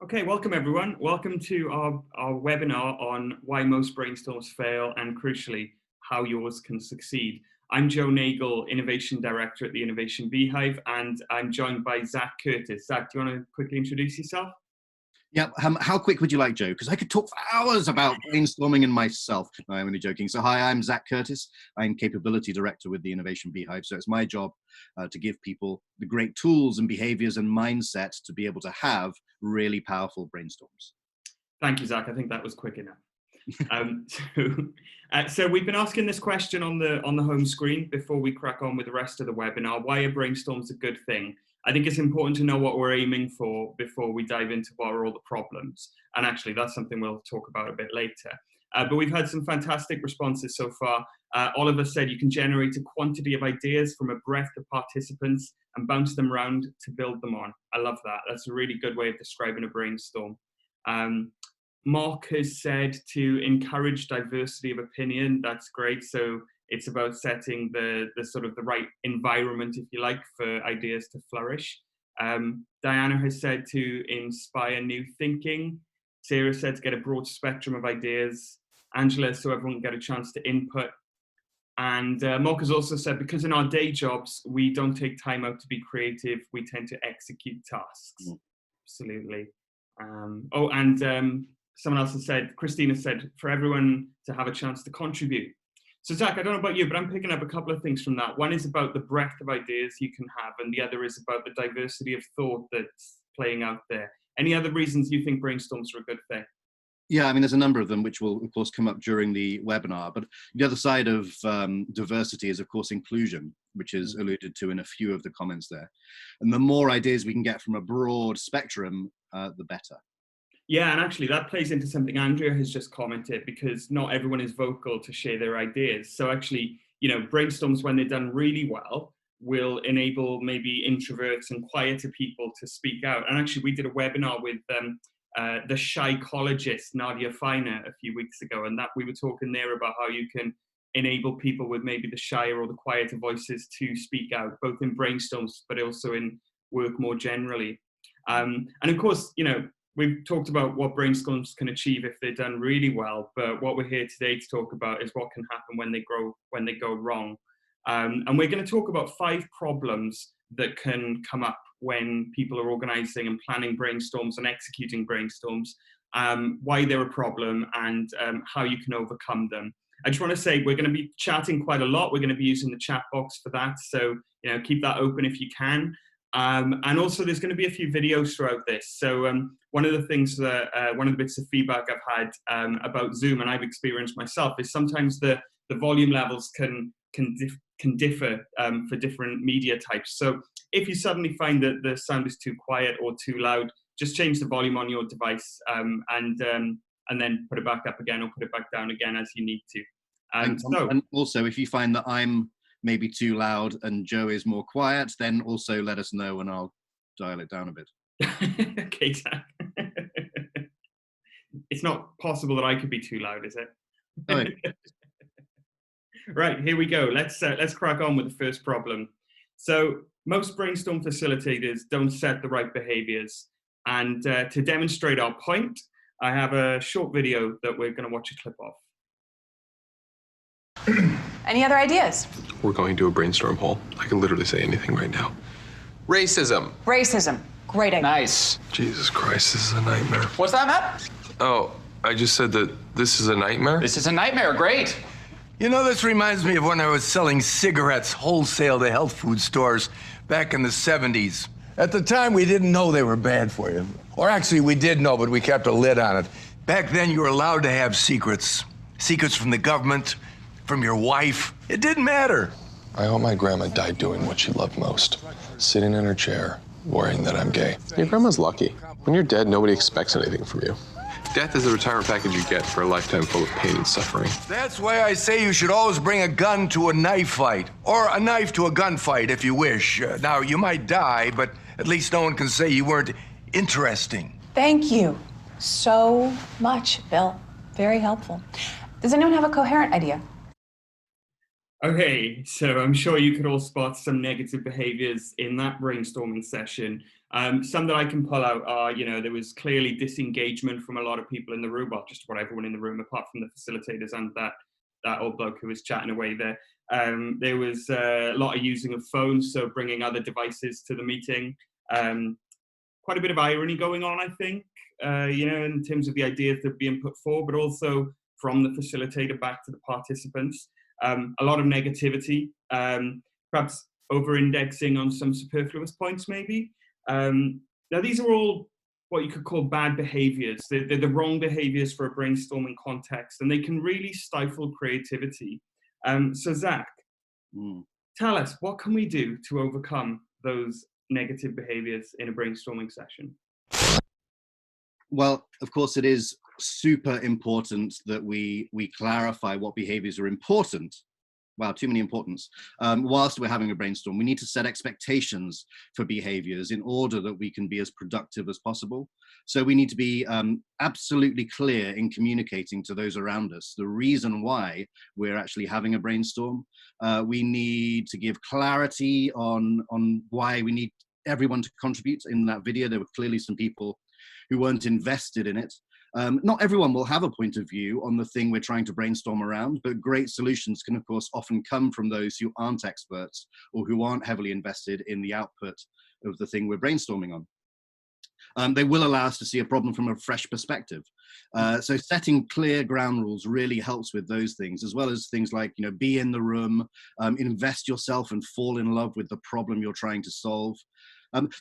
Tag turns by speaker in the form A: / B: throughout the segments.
A: Okay, welcome everyone. Welcome to our webinar on why most brainstorms fail and crucially, how yours can succeed. I'm Joe Nagel, Innovation Director at the Innovation Beehive, and I'm joined by Zac Curtis. Zac, do you want to quickly introduce yourself?
B: Yeah, how quick would you like, Joe? Because I could talk for hours about brainstorming and myself. No, I'm only joking. So hi, I'm Zac Curtis. I'm Capability Director with the Innovation Beehive. So it's my job to give people the great tools and behaviors and mindset to be able to have really powerful brainstorms.
A: Thank you, Zac. I think that was quick enough. So we've been asking this question on the home screen before we crack on with the rest of the webinar. Why are brainstorms a good thing? I think it's important to know what we're aiming for before we dive into what are all the problems. And actually, that's something we'll talk about a bit later. But we've had some fantastic responses so far. Oliver said you can generate a quantity of ideas from a breadth of participants and bounce them around to build them on. I love that. That's a really good way of describing a brainstorm. Mark has said to encourage diversity of opinion. That's great. So it's about setting the sort of the right environment, if you like, for ideas to flourish. Diana has said to inspire new thinking. Sarah said to get a broad spectrum of ideas. Angela, so everyone can get a chance to input. And Mark has also said, because in our day jobs, we don't take time out to be creative, we tend to execute tasks. Absolutely. Someone else has said, Christina said, for everyone to have a chance to contribute. So Zac, I don't know about you, but I'm picking up a couple of things from that. One is about the breadth of ideas you can have, and the other is about the diversity of thought that's playing out there. Any other reasons you think brainstorms are a good thing?
B: Yeah, I mean, there's a number of them which will, of course, come up during the webinar. But the other side of diversity is, of course, inclusion, which is alluded to in a few of the comments there. And the more ideas we can get from a broad spectrum, the better.
A: Yeah, and actually that plays into something Andrea has just commented, because not everyone is vocal to share their ideas. So actually, you know, brainstorms, when they're done really well, will enable maybe introverts and quieter people to speak out. And actually, we did a webinar with the psychologist Nadia Feiner a few weeks ago, and that we were talking there about how you can enable people with maybe the shyer or the quieter voices to speak out, both in brainstorms, but also in work more generally. And of course, you know, we've talked about what brainstorms can achieve if they're done really well, but what we're here today to talk about is what can happen when they go wrong. And we're going to talk about 5 problems that can come up when people are organizing and planning brainstorms and executing brainstorms, why they're a problem, and how you can overcome them. I just want to say we're going to be chatting quite a lot. We're going to be using the chat box for that, so you know, keep that open if you can. And also there's going to be a few videos throughout this. So one of the things that, one of the bits of feedback I've had about Zoom, and I've experienced myself, is sometimes the volume levels can differ for different media types. So if you suddenly find that the sound is too quiet or too loud, just change the volume on your device and then put it back up again or put it back down again as you need to.
B: And also, if you find that I'm maybe too loud and Joe is more quiet, then also let us know and I'll dial it down a bit.
A: Okay, Zac. It's not possible that I could be too loud, is it?
B: Oh.
A: Right, here we go. Let's crack on with the first problem. So most brainstorm facilitators don't set the right behaviors. And to demonstrate our point, I have a short video that we're going to watch a clip of.
C: Any other ideas?
D: We're going to a brainstorm hole. I can literally say anything right now. Racism.
C: Racism. Great idea.
D: Nice. Jesus Christ, this is a nightmare.
E: What's that, Matt?
D: Oh, I just said that this is a nightmare?
E: This is a nightmare. Great.
F: You know, this reminds me of when I was selling cigarettes wholesale to health food stores back in the 70s. At the time, we didn't know they were bad for you. Or actually, we did know, but we kept a lid on it. Back then, you were allowed to have secrets. Secrets from the government, from your wife. It didn't matter.
D: I hope my grandma died doing what she loved most, sitting in her chair, worrying that I'm gay. Your grandma's lucky. When you're dead, nobody expects anything from you. Death is the retirement package you get for a lifetime full of pain and suffering.
F: That's why I say you should always bring a gun to a knife fight, or a knife to a gunfight if you wish. Now, you might die, but at least no one can say you weren't interesting.
C: Thank you so much, Bill. Very helpful. Does anyone have a coherent idea?
A: Okay, so I'm sure you could all spot some negative behaviors in that brainstorming session. Some that I can pull out are, there was clearly disengagement from a lot of people in the room, well, just about everyone in the room, apart from the facilitators and that old bloke who was chatting away there. There was a lot of using of phones, so bringing other devices to the meeting. Quite a bit of irony going on, I think, in terms of the ideas that are being put forward, but also from the facilitator back to the participants. A lot of negativity, perhaps over-indexing on some superfluous points, maybe. Now, these are all what you could call bad behaviors. They're the wrong behaviors for a brainstorming context, and they can really stifle creativity. So, Zac, tell us, what can we do to overcome those negative behaviors in a brainstorming session?
B: Well, of course, it is super important that we clarify what behaviors are important. Wow, too many importance. Whilst we're having a brainstorm, we need to set expectations for behaviors in order that we can be as productive as possible. So we need to be absolutely clear in communicating to those around us the reason why we're actually having a brainstorm. We need to give clarity on why we need everyone to contribute. In that video, there were clearly some people who weren't invested in it. Not everyone will have a point of view on the thing we're trying to brainstorm around, but great solutions can, of course, often come from those who aren't experts or who aren't heavily invested in the output of the thing we're brainstorming on. They will allow us to see a problem from a fresh perspective. So setting clear ground rules really helps with those things, as well as things like, be in the room, invest yourself and fall in love with the problem you're trying to solve.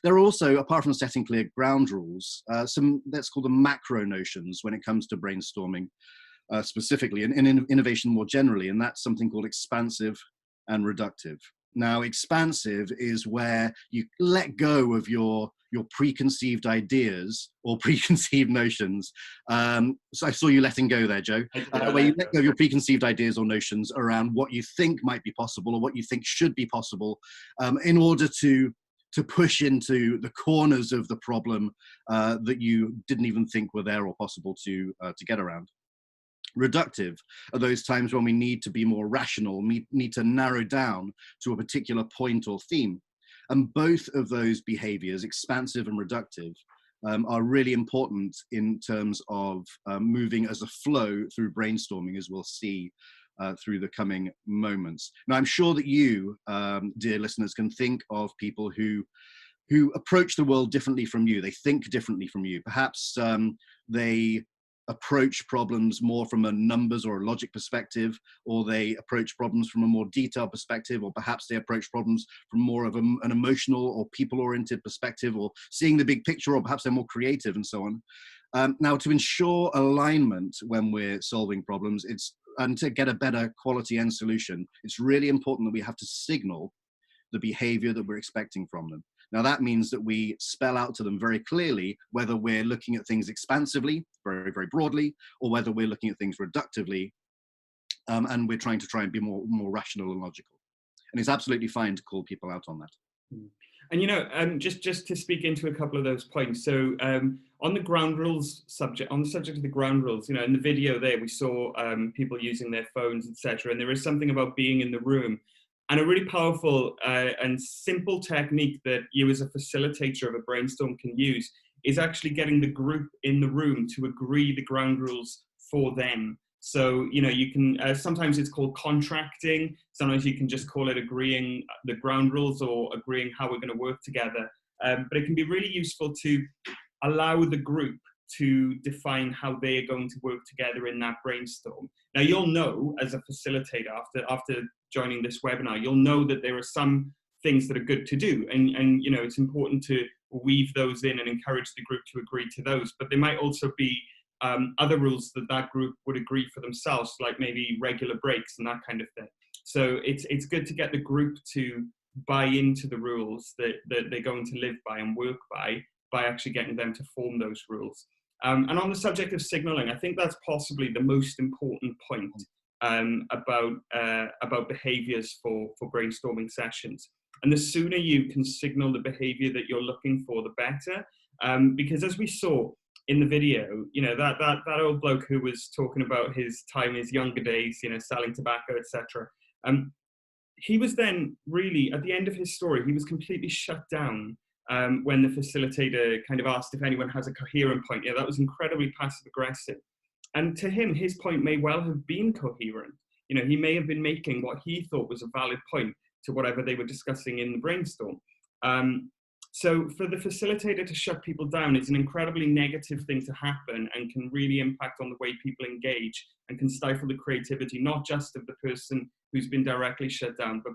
B: There are also, apart from setting clear ground rules, some, let's call them macro notions when it comes to brainstorming specifically, and in innovation more generally, and that's something called expansive and reductive. Now, expansive is where you let go of your preconceived ideas or preconceived notions. So I saw you letting go there, Joe, where you let go of your preconceived ideas or notions around what you think might be possible or what you think should be possible in order to push into the corners of the problem that you didn't even think were there or possible to get around. Reductive are those times when we need to be more rational, need to narrow down to a particular point or theme. And both of those behaviors, expansive and reductive, are really important in terms of moving as a flow through brainstorming, as we'll see through the coming moments. Now, I'm sure that you, dear listeners, can think of people who approach the world differently from you. They think differently from you. Perhaps they approach problems more from a numbers or a logic perspective, or they approach problems from a more detailed perspective, or perhaps they approach problems from more of an emotional or people-oriented perspective, or seeing the big picture, or perhaps they're more creative and so on. Now, to ensure alignment when we're solving problems, and to get a better quality end solution, it's really important that we have to signal the behavior that we're expecting from them. Now, that means that we spell out to them very clearly whether we're looking at things expansively, very, very broadly, or whether we're looking at things reductively, and we're trying and be more rational and logical. And it's absolutely fine to call people out on that.
A: And just to speak into a couple of those points. So on the ground rules subject, on the subject of the ground rules, in the video there we saw people using their phones, etc. And there is something about being in the room, and a really powerful and simple technique that you as a facilitator of a brainstorm can use is actually getting the group in the room to agree the ground rules for them. So, you can, sometimes it's called contracting. Sometimes you can just call it agreeing the ground rules or agreeing how we're going to work together. But it can be really useful to allow the group to define how they are going to work together in that brainstorm. Now, you'll know as a facilitator after joining this webinar, you'll know that there are some things that are good to do. And it's important to weave those in and encourage the group to agree to those. But there might also be other rules that group would agree for themselves, like maybe regular breaks and that kind of thing. So it's good to get the group to buy into the rules that they're going to live by and work by actually getting them to form those rules. And on the subject of signaling, I think that's possibly the most important point about behaviors for brainstorming sessions. And the sooner you can signal the behavior that you're looking for, the better. Because as we saw in the video, that old bloke who was talking about his time, his younger days, selling tobacco, etc. he was then really, at the end of his story, he was completely shut down when the facilitator kind of asked if anyone has a coherent point. Yeah, that was incredibly passive aggressive. And to him, his point may well have been coherent. You know, he may have been making what he thought was a valid point to whatever they were discussing in the brainstorm. So for the facilitator to shut people down is an incredibly negative thing to happen and can really impact on the way people engage and can stifle the creativity, not just of the person who's been directly shut down, but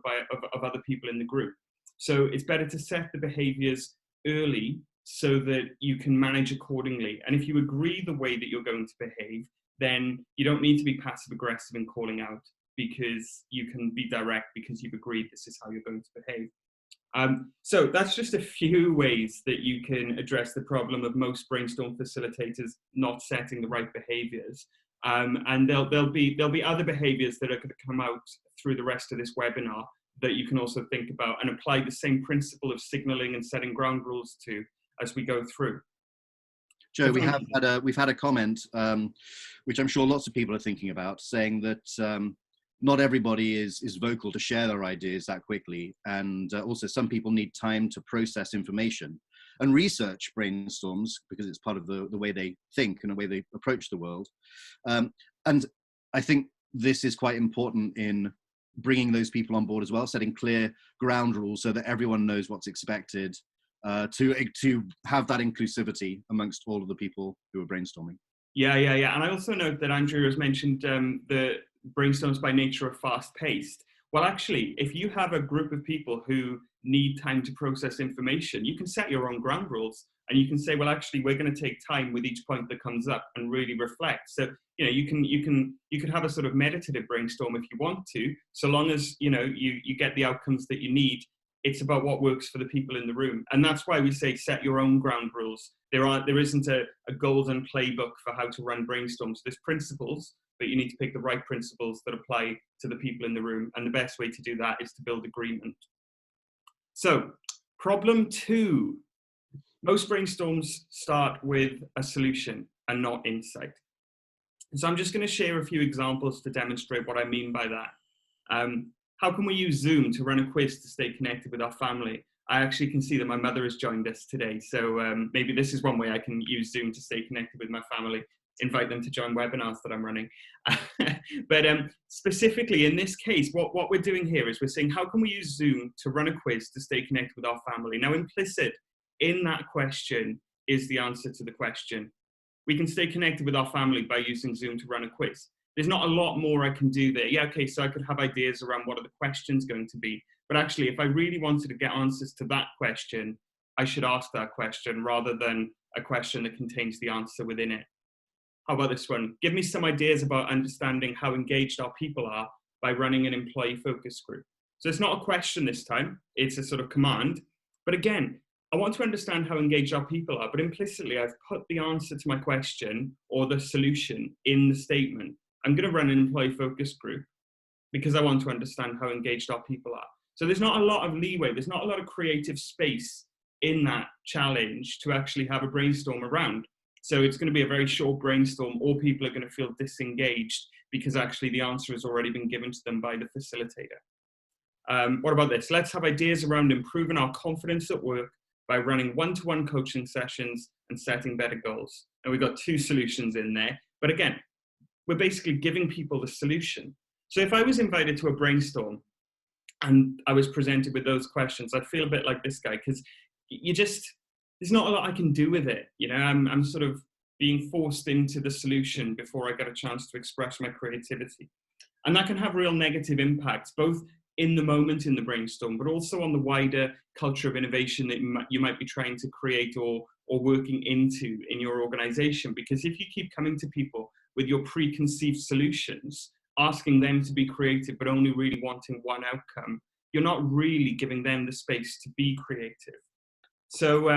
A: of other people in the group. So it's better to set the behaviors early so that you can manage accordingly. And if you agree the way that you're going to behave, then you don't need to be passive aggressive in calling out, because you can be direct because you've agreed this is how you're going to behave. So that's just a few ways that you can address the problem of most brainstorm facilitators not setting the right behaviors. And there'll be other behaviors that are going to come out through the rest of this webinar that you can also think about and apply the same principle of signaling and setting ground rules to as we go through.
B: Joe, we've had a comment, which I'm sure lots of people are thinking about, saying that not everybody is vocal to share their ideas that quickly, and also some people need time to process information and research brainstorms because it's part of the way they think and the way they approach the world. And I think this is quite important in bringing those people on board as well, setting clear ground rules so that everyone knows what's expected, to have that inclusivity amongst all of the people who are brainstorming.
A: Yeah. And I also note that Andrew has mentioned the brainstorms by nature are fast-paced. Well, actually, if you have a group of people who need time to process information, you can set your own ground rules and you can say, well, actually, we're going to take time with each point that comes up and really reflect. So, you know, you could have a sort of meditative brainstorm if you want to, so long as, you know, you get the outcomes that you need. It's about what works for the people in the room. And that's why we say set your own ground rules. There isn't a golden playbook for how to run brainstorms. There's principles, but you need to pick the right principles that apply to the people in the room. And the best way to do that is to build agreement. So, problem 2. Most brainstorms start with a solution and not insight. So I'm just going to share a few examples to demonstrate what I mean by that. How can we use Zoom to run a quiz to stay connected with our family? I actually can see that my mother has joined us today. So maybe this is one way I can use Zoom to stay connected with my family, invite them to join webinars that I'm running. But specifically in this case, what we're doing here is we're saying, how can we use Zoom to run a quiz to stay connected with our family? Now, implicit in that question is the answer to the question. We can stay connected with our family by using Zoom to run a quiz. There's not a lot more I can do there. Yeah, okay, so I could have ideas around what are the questions going to be. But actually, if I really wanted to get answers to that question, I should ask that question rather than a question that contains the answer within it. How about this one? Give me some ideas about understanding how engaged our people are by running an employee focus group. So it's not a question this time, it's a sort of command. But again, I want to understand how engaged our people are, but implicitly I've put the answer to my question or the solution in the statement. I'm going to run an employee focus group because I want to understand how engaged our people are. So there's not a lot of leeway, there's not a lot of creative space in that challenge to actually have a brainstorm around. So it's going to be a very short brainstorm, or people are going to feel disengaged because actually the answer has already been given to them by the facilitator. What about this? Let's have ideas around improving our confidence at work by running one-to-one coaching sessions and setting better goals. And we've got 2 solutions in there. But again, we're basically giving people the solution. So if I was invited to a brainstorm and I was presented with those questions, I'd feel a bit like this guy, because there's not a lot I can do with it. You know, I'm sort of being forced into the solution before I get a chance to express my creativity. And that can have real negative impacts, both in the moment in the brainstorm, but also on the wider culture of innovation that you might be trying to create or working into in your organization. Because if you keep coming to people with your preconceived solutions, asking them to be creative, but only really wanting one outcome, you're not really giving them the space to be creative. So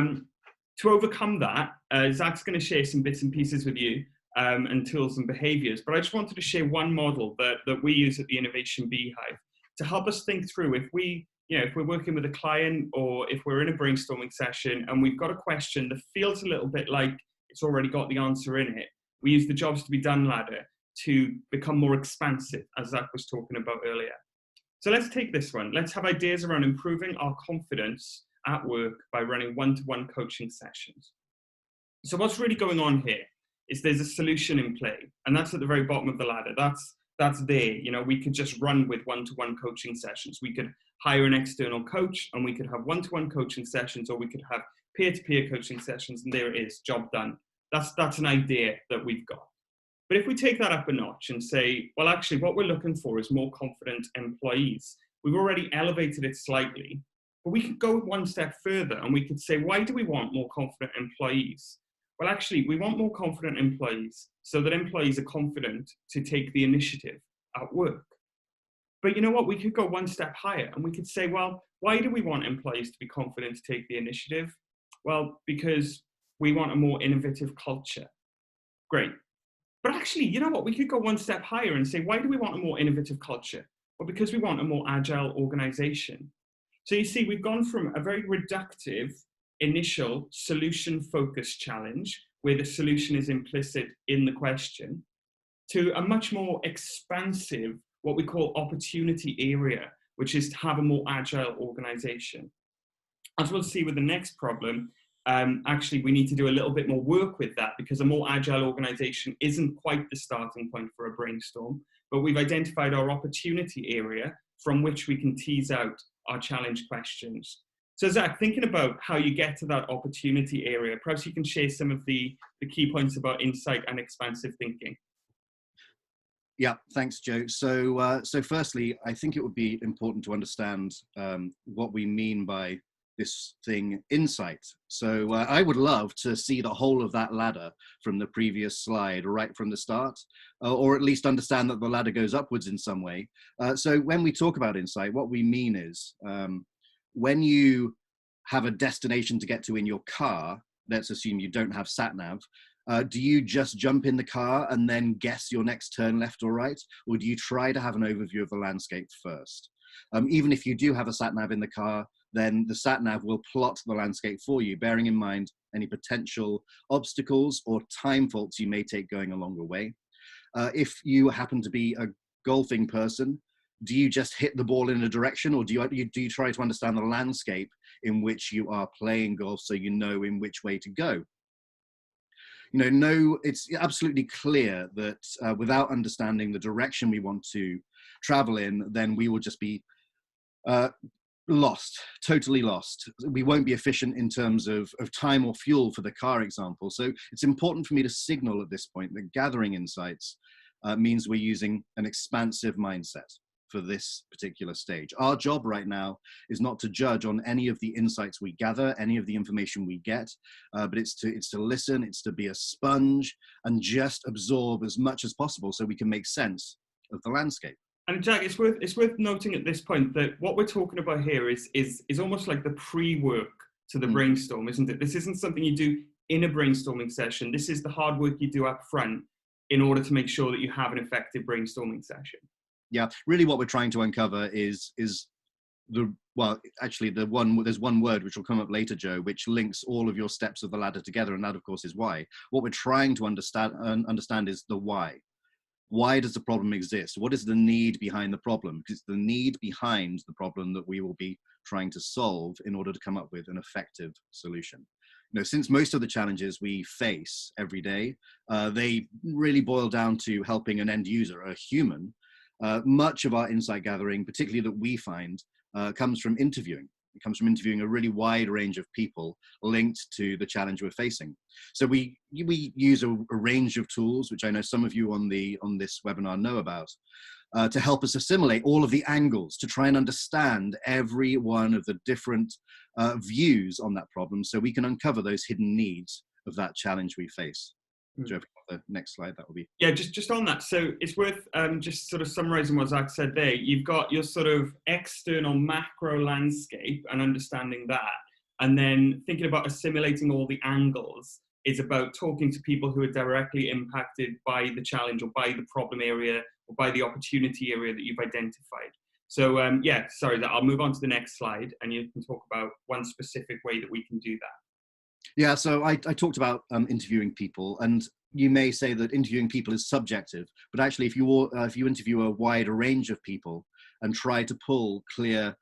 A: to overcome that, Zac's going to share some bits and pieces with you and tools and behaviors. But I just wanted to share one model that we use at the Innovation Beehive to help us think through if we're working with a client or if we're in a brainstorming session and we've got a question that feels a little bit like it's already got the answer in it. We use the jobs to be done ladder to become more expansive, as Zac was talking about earlier. So let's take this one. Let's have ideas around improving our confidence at work by running one-to-one coaching sessions. So what's really going on here is there's a solution in play, and that's at the very bottom of the ladder. That's there. You know, we could just run with one-to-one coaching sessions. We could hire an external coach, and we could have one-to-one coaching sessions, or we could have peer-to-peer coaching sessions, and there it is, job done. That's an idea that we've got. But if we take that up a notch and say, well, actually, what we're looking for is more confident employees. We've already elevated it slightly, but we could go one step further, and we could say, why do we want more confident employees? Well, actually, we want more confident employees so that employees are confident to take the initiative at work. But you know what? We could go one step higher, and we could say, well, why do we want employees to be confident to take the initiative? Well, because we want a more innovative culture. Great. But actually, you know what? We could go one step higher and say, why do we want a more innovative culture? Well, because we want a more agile organization. So you see, we've gone from a very reductive initial solution-focused challenge, where the solution is implicit in the question, to a much more expansive, what we call opportunity area, which is to have a more agile organization. As we'll see with the next problem, actually we need to do a little bit more work with that, because a more agile organization isn't quite the starting point for a brainstorm, but we've identified our opportunity area from which we can tease out our challenge questions. So Zac, thinking about how you get to that opportunity area, perhaps you can share some of the key points about insight and expansive thinking.
B: Yeah, thanks, Joe. So firstly, I think it would be important to understand what we mean by this thing, insight. So I would love to see the whole of that ladder from the previous slide right from the start, or at least understand that the ladder goes upwards in some way. So when we talk about insight, what we mean is when you have a destination to get to in your car, let's assume you don't have sat-nav, do you just jump in the car and then guess your next turn left or right? Or do you try to have an overview of the landscape first? Even if you do have a sat-nav in the car, then the sat-nav will plot the landscape for you, bearing in mind any potential obstacles or time faults you may take going along the way. If you happen to be a golfing person, do you just hit the ball in a direction, or do you try to understand the landscape in which you are playing golf so you know in which way to go? You know, it's absolutely clear that without understanding the direction we want to travel in, then we will just be lost, totally lost. We won't be efficient in terms of time or fuel for the car example. So it's important for me to signal at this point that gathering insights means we're using an expansive mindset for this particular stage. Our job right now is not to judge on any of the insights we gather, any of the information we get, but it's to listen, it's to be a sponge and just absorb as much as possible so we can make sense of the landscape.
A: And Jack, it's worth noting at this point that what we're talking about here is almost like the pre-work to the brainstorm, isn't it? This isn't something you do in a brainstorming session. This is the hard work you do up front in order to make sure that you have an effective brainstorming session.
B: Yeah, really what we're trying to uncover is there's one word which will come up later, Joe, which links all of your steps of the ladder together, and that of course is why. What we're trying to understand is the why. Why does the problem exist? What is the need behind the problem? Because it's the need behind the problem that we will be trying to solve in order to come up with an effective solution. You know, since most of the challenges we face every day, they really boil down to helping an end user, a human. Much of our insight gathering, particularly that we find, comes from interviewing. It comes from interviewing a really wide range of people linked to the challenge we're facing. So we use a range of tools, which I know some of you on this webinar know about, to help us assimilate all of the angles, to try and understand every one of the different views on that problem, so we can uncover those hidden needs of that challenge we face. Joe, if you have the next slide, that will be.
A: Yeah, just on that. So it's worth just sort of summarizing what Zac said there. You've got your sort of external macro landscape and understanding that. And then thinking about assimilating all the angles is about talking to people who are directly impacted by the challenge or by the problem area or by the opportunity area that you've identified. So yeah, sorry, that I'll move on to the next slide and you can talk about one specific way that we can do that.
B: Yeah, so I talked about interviewing people, and you may say that interviewing people is subjective, but actually if you interview a wider range of people, and try to pull clear,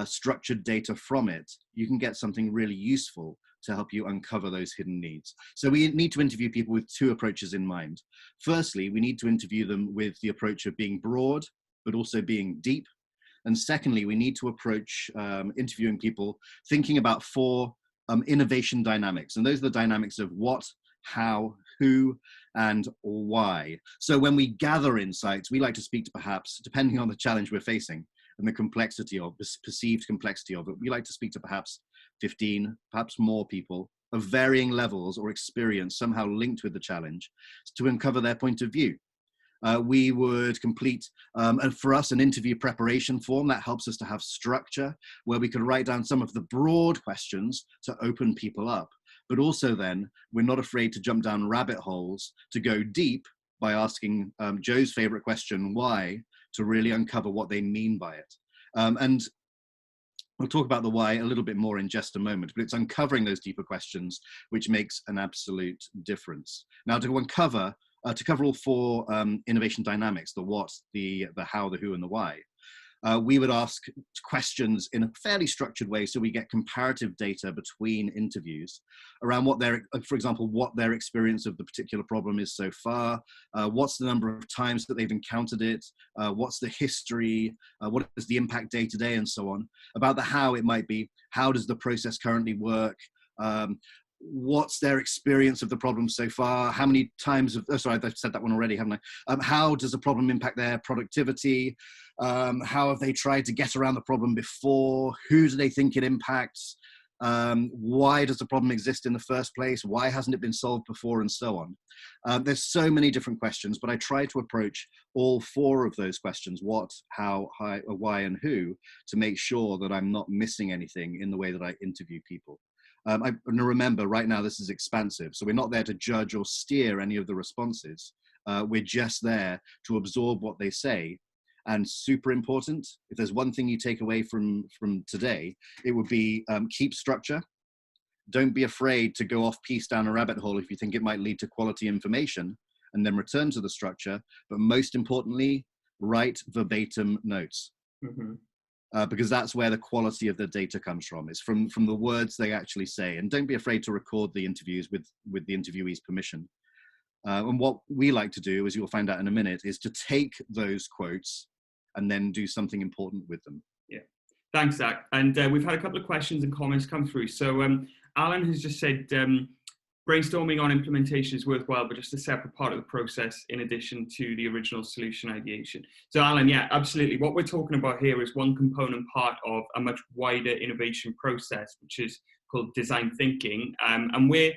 B: structured data from it, you can get something really useful to help you uncover those hidden needs. So we need to interview people with two approaches in mind. Firstly, we need to interview them with the approach of being broad, but also being deep. And secondly, we need to approach interviewing people thinking about 4 innovation dynamics. And those are the dynamics of what, how, who, and why. So when we gather insights, we like to speak to, perhaps, depending on the challenge we're facing and the complexity of, the perceived complexity of it, we like to speak to perhaps 15, perhaps more people of varying levels or experience somehow linked with the challenge to uncover their point of view. We would complete, and for us, an interview preparation form that helps us to have structure, where we could write down some of the broad questions to open people up. But also then, we're not afraid to jump down rabbit holes to go deep by asking Joe's favorite question, why, to really uncover what they mean by it. And we'll talk about the why a little bit more in just a moment, but it's uncovering those deeper questions which makes an absolute difference. Now, to cover all 4 innovation dynamics, the what, the how, the who, and the why, we would ask questions in a fairly structured way so we get comparative data between interviews around what for example, what their experience of the particular problem is so far, what's the number of times that they've encountered it, what's the history, what is the impact day to day, and so on. About the how, it might be, how does the process currently work, what's their experience of the problem so far, how many times sorry, I've said that one already, haven't I? How does the problem impact their productivity? How have they tried to get around the problem before? Who do they think it impacts? Why does the problem exist in the first place? Why hasn't it been solved before, and so on? There's so many different questions, but I try to approach all 4 of those questions, what, how, why, and who, to make sure that I'm not missing anything in the way that I interview people. And remember, right now, this is expansive. So we're not there to judge or steer any of the responses. We're just there to absorb what they say. And super important, if there's one thing you take away from today, it would be keep structure. Don't be afraid to go off piece down a rabbit hole if you think it might lead to quality information, and then return to the structure. But most importantly, write verbatim notes. Mm-hmm. Because that's where the quality of the data comes from. It's from the words they actually say. And don't be afraid to record the interviews with the interviewee's permission. And what we like to do, as you'll find out in a minute, is to take those quotes and then do something important with them.
A: Yeah, thanks, Zac. And we've had a couple of questions and comments come through. So Alan has just said, brainstorming on implementation is worthwhile, but just a separate part of the process in addition to the original solution ideation. So Alan, yeah, absolutely. What we're talking about here is one component part of a much wider innovation process, which is called design thinking. And we're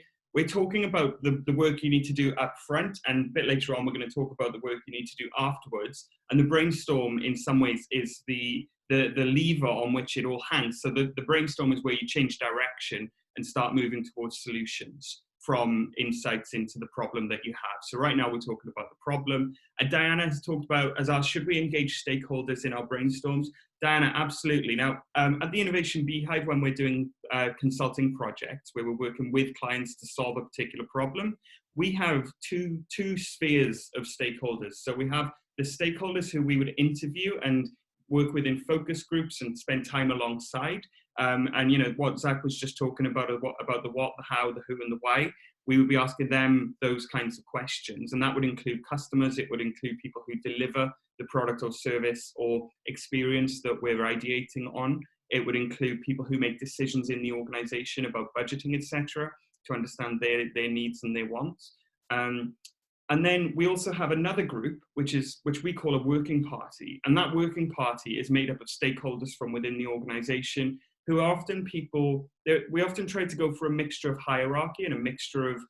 A: talking about the work you need to do up front, and a bit later on, we're going to talk about the work you need to do afterwards. And the brainstorm, in some ways, is the lever on which it all hangs. So the brainstorm is where you change direction and start moving towards solutions from insights into the problem that you have. So right now we're talking about the problem. Diana has talked about, has asked, should we engage stakeholders in our brainstorms? Diana, absolutely. Now, at the Innovation Beehive, when we're doing consulting projects where we're working with clients to solve a particular problem, we have two spheres of stakeholders. So we have the stakeholders who we would interview and work with in focus groups and spend time alongside. And you know what Zac was just talking about the what, the how, the who, and the why. We would be asking them those kinds of questions, and that would include customers. It would include people who deliver the product or service or experience that we're ideating on. It would include people who make decisions in the organization about budgeting, etc., to understand their needs and their wants. And then we also have another group, which we call a working party. And that working party is made up of stakeholders from within the organization, who are often people, we often try to go for a mixture of hierarchy and a mixture of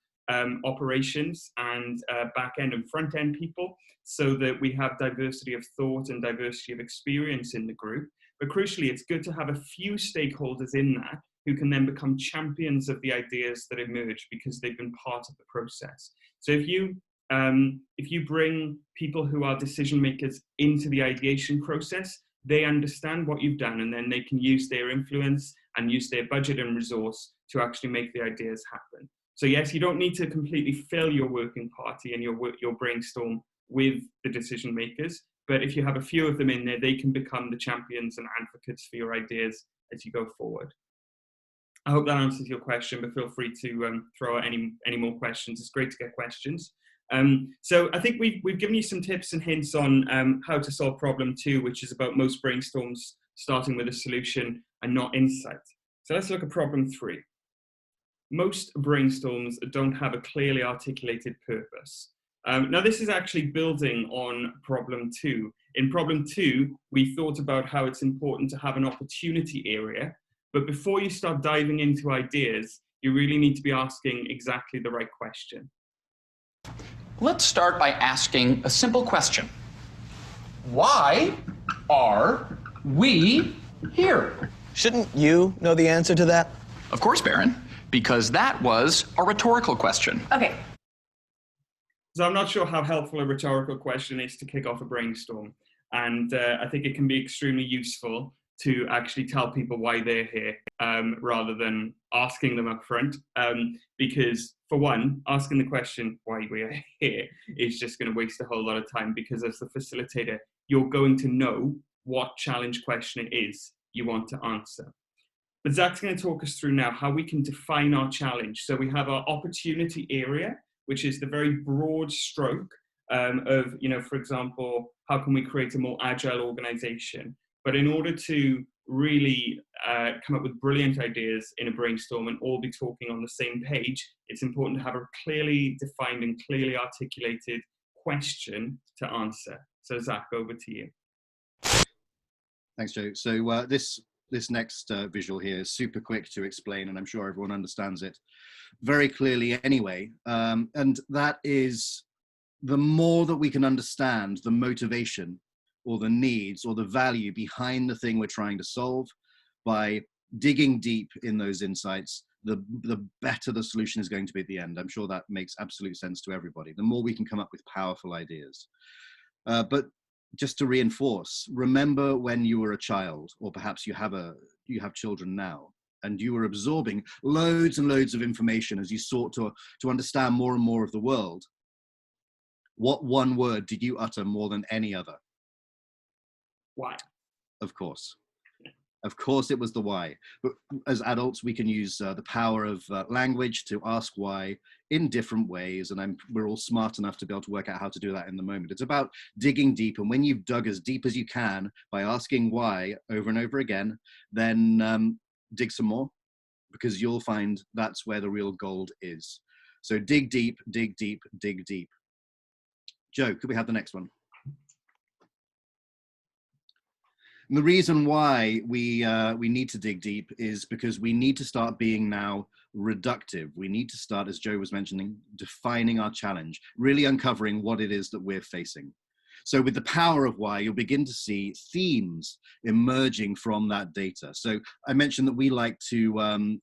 A: operations and back-end and front-end people, so that we have diversity of thought and diversity of experience in the group. But crucially, it's good to have a few stakeholders in that who can then become champions of the ideas that emerge because they've been part of the process. So if you bring people who are decision makers into the ideation process, they understand what you've done, and then they can use their influence and use their budget and resource to actually make the ideas happen. So yes, you don't need to completely fill your working party and your brainstorm with the decision makers, but if you have a few of them in there, they can become the champions and advocates for your ideas as you go forward. I hope that answers your question, but feel free to throw out any more questions. It's great to get questions. So I think we've given you some tips and hints on how to solve problem 2, which is about most brainstorms starting with a solution and not insight. So let's look at problem 3. Most brainstorms don't have a clearly articulated purpose. Now this is actually building on problem 2. In problem 2, we thought about how it's important to have an opportunity area, but before you start diving into ideas, you really need to be asking exactly the right question.
E: Let's start by asking a simple question. Why are we here?
G: Shouldn't you know the answer to that?
E: Of course, Baron, because that was a rhetorical question.
C: Okay.
A: So I'm not sure how helpful a rhetorical question is to kick off a brainstorm. And I think it can be extremely useful to actually tell people why they're here rather than asking them up front. Because for one, asking the question why we are here is just going to waste a whole lot of time, because as the facilitator, you're going to know what challenge question it is you want to answer. But Zac's going to talk us through now how we can define our challenge. So we have our opportunity area, which is the very broad stroke of, for example, how can we create a more agile organization? But in order to really come up with brilliant ideas in a brainstorm and all be talking on the same page, it's important to have a clearly defined and clearly articulated question to answer. So Zac, over to you.
B: Thanks, Joe. So this next visual here is super quick to explain, and I'm sure everyone understands it very clearly anyway. And that is, the more that we can understand the motivation or the needs or the value behind the thing we're trying to solve, by digging deep in those insights, the better the solution is going to be at the end. I'm sure that makes absolute sense to everybody. The more we can come up with powerful ideas. But just to reinforce, remember when you were a child, or perhaps you have children now, and you were absorbing loads and loads of information as you sought to understand more and more of the world. What one word did you utter more than any other?
A: Why?
B: Of course. Of course it was the why. But as adults, we can use the power of language to ask why in different ways, and we're all smart enough to be able to work out how to do that in the moment. It's about digging deep, and when you've dug as deep as you can by asking why over and over again, then dig some more, because you'll find that's where the real gold is. So dig deep, dig deep, dig deep. Joe, could we have the next one? And the reason why we need to dig deep is because we need to start being now reductive. We need to start, as Joe was mentioning, defining our challenge, really uncovering what it is that we're facing. So with the power of why, you'll begin to see themes emerging from that data. So I mentioned that we like to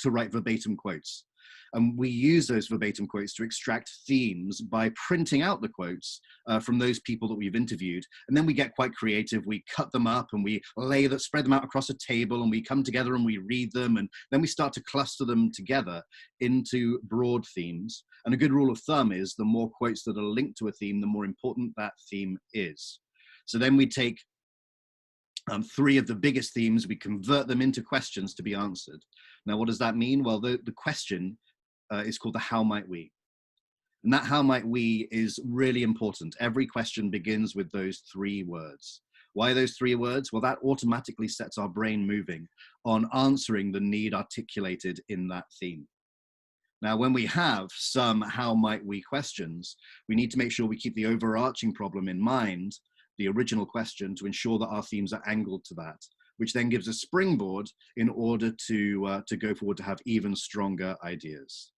B: write verbatim quotes. And we use those verbatim quotes to extract themes by printing out the quotes from those people that we've interviewed. And then we get quite creative. We cut them up and we spread them out across a table, and we come together and we read them. And then we start to cluster them together into broad themes. And a good rule of thumb is the more quotes that are linked to a theme, the more important that theme is. So then we take 3 of the biggest themes, we convert them into questions to be answered. Now, what does that mean? Well, the question is called the how might we. And that how might we is really important. Every question begins with those 3 words. Why those 3 words? Well, that automatically sets our brain moving on answering the need articulated in that theme. Now, when we have some how might we questions, we need to make sure we keep the overarching problem in mind, the original question, to ensure that our themes are angled to that, which then gives a springboard in order to go forward to have even stronger ideas.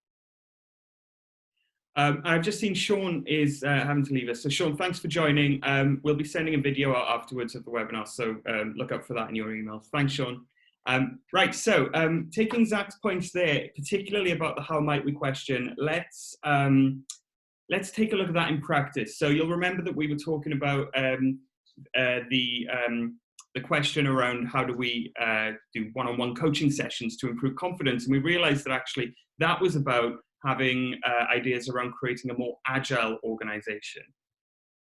A: I've just seen Sean is having to leave us. So Sean, thanks for joining. We'll be sending a video out afterwards of the webinar, so look out for that in your emails. Thanks, Sean. Right, so taking Zac's points there, particularly about the how might we question, let's take a look at that in practice. So you'll remember that we were talking about the question around how do we do one-on-one coaching sessions to improve confidence, and we realized that actually that was about having ideas around creating a more agile organization.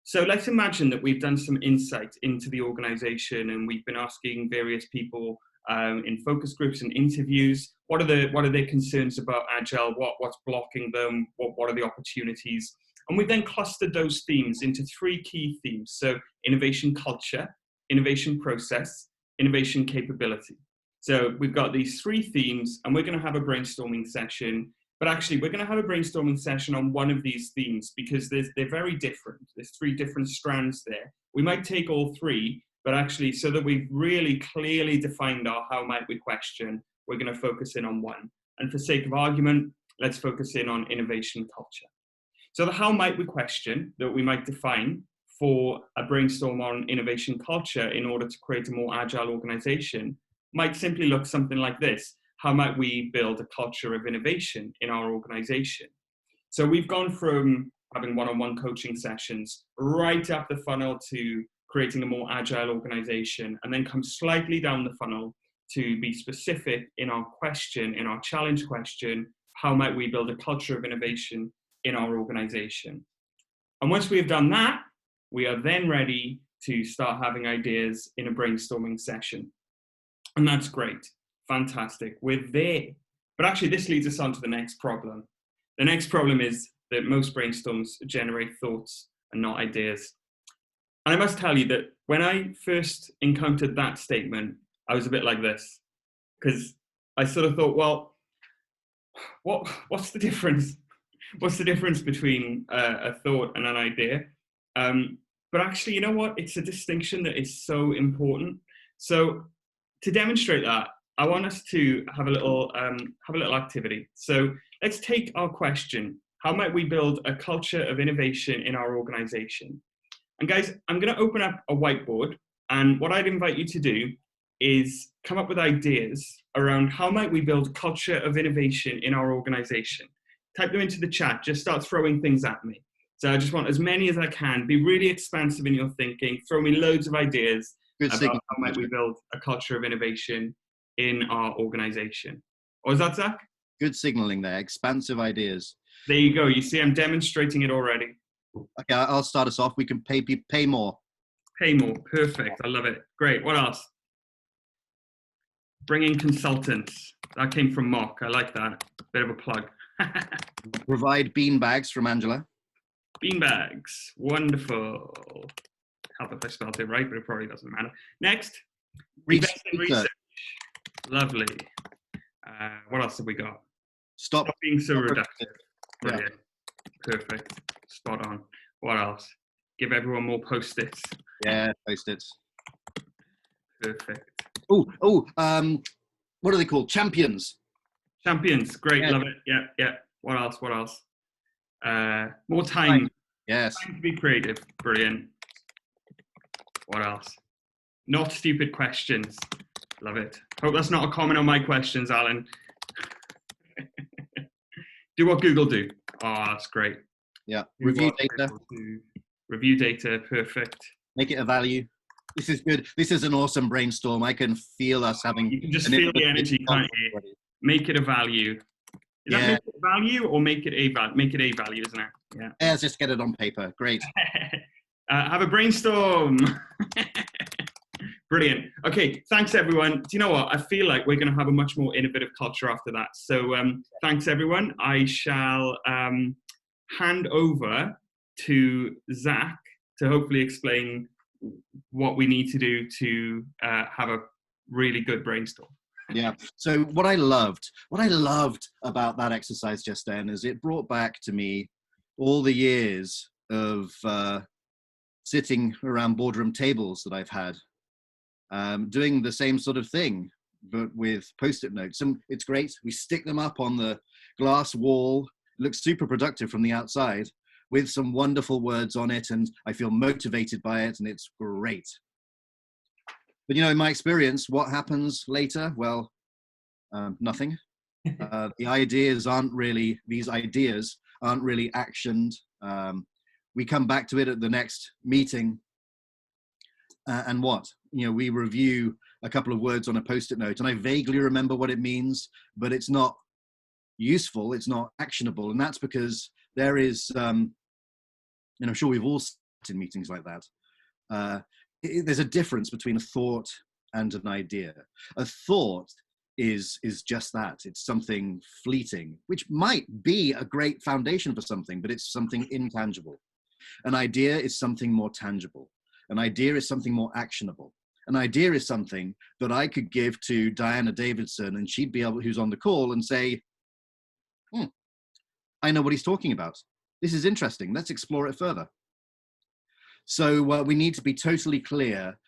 A: So let's imagine that we've done some insight into the organization and we've been asking various people in focus groups and interviews, what are their concerns about Agile, what's blocking them, what are the opportunities? And we've then clustered those themes into 3 key themes. So innovation culture, innovation process, innovation capability. So we've got these 3 themes and we're going to have a brainstorming session. But actually, we're going to have a brainstorming session on one of these themes because they're very different. There's 3 different strands there. We might take all 3, but actually, so that we've really clearly defined our how might we question, we're going to focus in on one. And for sake of argument, let's focus in on innovation culture. So the how might we question that we might define for a brainstorm on innovation culture in order to create a more agile organization might simply look something like this. How might we build a culture of innovation in our organization? So we've gone from having one-on-one coaching sessions right up the funnel to creating a more agile organization, and then come slightly down the funnel to be specific in our question, in our challenge question, how might we build a culture of innovation in our organization? And once we have done that, we are then ready to start having ideas in a brainstorming session. And that's great. Fantastic. We're there. But actually, this leads us on to the next problem. The next problem is that most brainstorms generate thoughts and not ideas. And I must tell you that when I first encountered that statement, I was a bit like this, because I sort of thought, well, what's the difference? What's the difference between a thought and an idea? But actually, you know what? It's a distinction that is so important. So to demonstrate that, I want us to have a little activity. So let's take our question: how might we build a culture of innovation in our organization? And guys, I'm going to open up a whiteboard, and what I'd invite you to do is come up with ideas around how might we build a culture of innovation in our organization. Type them into the chat. Just start throwing things at me. So I just want as many as I can. Be really expansive in your thinking. Throw me loads of ideas about how might we build a culture of innovation in our organization. What was that, Zach?
B: Good signaling there. Expansive ideas.
A: There you go. You see, I'm demonstrating it already.
B: Okay, I'll start us off. We can pay more.
A: Pay more. Perfect. I love it. Great. What else? Bring in consultants. That came from Mock. I like that. Bit of a plug.
B: Provide bean bags from Angela.
A: Bean bags. Wonderful. Help if I spelled it right, but it probably doesn't matter. Next. Invest in research. Lovely. What else have we got? Stop being so reductive. Brilliant. Yeah. Perfect. Spot on. What else? Give everyone more Post-its.
B: Yeah, Post-its.
A: Perfect.
B: What are they called? Champions.
A: Champions. Great. Yeah. Love it. Yeah. What else? More time.
B: Yes.
A: Time to be creative. Brilliant. What else? Not stupid questions. Love it. Hope that's not a comment on my questions, Alan. Do what Google do. Oh, that's great.
B: Yeah. Review data.
A: Review data. Perfect.
B: Make it a value. This is good. This is an awesome brainstorm. I can feel us having.
A: You can just feel the energy, can't you? Make it a value. Is that make it a value or make it a value? Make it a value, isn't it? Yeah.
B: Let's just get it on paper. Great.
A: Have a brainstorm. Brilliant. Okay, thanks everyone. Do you know what? I feel like we're going to have a much more innovative culture after that. So thanks everyone. I shall hand over to Zac to hopefully explain what we need to do to have a really good brainstorm.
B: Yeah. So what I loved about that exercise just then is it brought back to me all the years of sitting around boardroom tables that I've had, doing the same sort of thing, but with Post-it notes. And it's great. We stick them up on the glass wall. It looks super productive from the outside with some wonderful words on it. And I feel motivated by it. And it's great. But, in my experience, what happens later? Well, nothing. These ideas aren't really actioned. We come back to it at the next meeting. And what? We review a couple of words on a Post-it note, and I vaguely remember what it means, but it's not useful. It's not actionable. And that's because there is, and I'm sure we've all in meetings like that. There's a difference between a thought and an idea. A thought is just that. It's something fleeting, which might be a great foundation for something, but it's something intangible. An idea is something more tangible. An idea is something more actionable. An idea is something that I could give to Diana Davidson, and she'd be able, who's on the call, and say, I know what he's talking about. This is interesting. Let's explore it further. So we need to be totally clear,